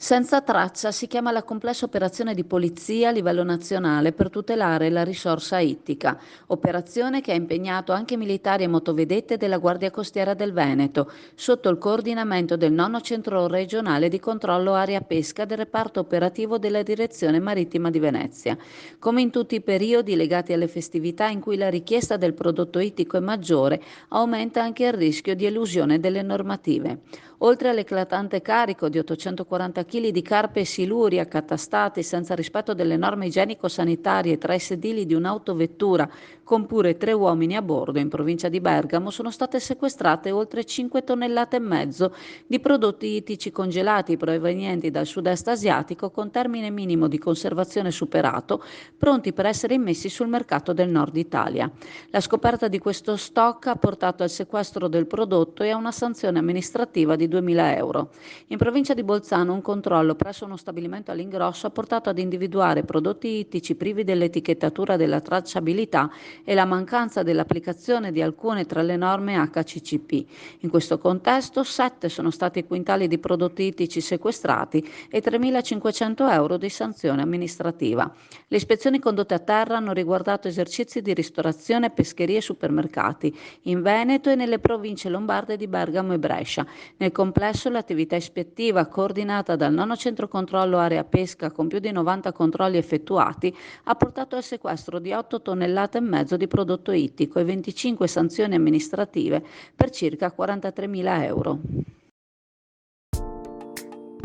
Senza traccia si chiama la complessa operazione di polizia a livello nazionale per tutelare la risorsa ittica, operazione che ha impegnato anche militari e motovedette della Guardia Costiera del Veneto, sotto il coordinamento del nono centro regionale di controllo area pesca del reparto operativo della Direzione Marittima di Venezia. Come in tutti i periodi legati alle festività in cui la richiesta del prodotto ittico è maggiore, aumenta anche il rischio di elusione delle normative. Oltre all'eclatante carico di 840 kg di carpe e siluri accatastati senza rispetto delle norme igienico-sanitarie tra i sedili di un'autovettura con pure 3 uomini a bordo in provincia di Bergamo, sono state sequestrate oltre 5 tonnellate e mezzo di prodotti ittici congelati provenienti dal sud-est asiatico con termine minimo di conservazione superato, pronti per essere immessi sul mercato del nord Italia. La scoperta di questo stock ha portato al sequestro del prodotto e a una sanzione amministrativa di 2.000 euro. In provincia di Bolzano un controllo presso uno stabilimento all'ingrosso ha portato ad individuare prodotti ittici privi dell'etichettatura della tracciabilità e la mancanza dell'applicazione di alcune tra le norme HACCP. In questo contesto 7 sono stati i quintali di prodotti ittici sequestrati e 3.500 euro di sanzione amministrativa. Le ispezioni condotte a terra hanno riguardato esercizi di ristorazione, pescherie e supermercati in Veneto e nelle province lombarde di Bergamo e Brescia. Nel complesso l'attività ispettiva, coordinata dal nono centro controllo area pesca con più di 90 controlli effettuati, ha portato al sequestro di 8 tonnellate e mezzo di prodotto ittico e 25 sanzioni amministrative per circa 43.000 euro.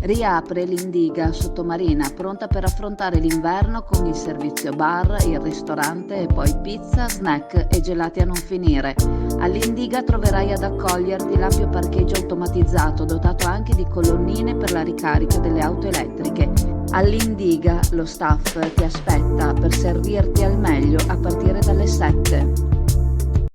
Riapre l'Indiga sottomarina, pronta per affrontare l'inverno con il servizio bar, il ristorante e poi pizza, snack e gelati a non finire. All'Indiga troverai ad accoglierti l'ampio parcheggio automatizzato dotato anche di colonnine per la ricarica delle auto elettriche. All'Indiga lo staff ti aspetta per servirti al meglio a partire dalle 7.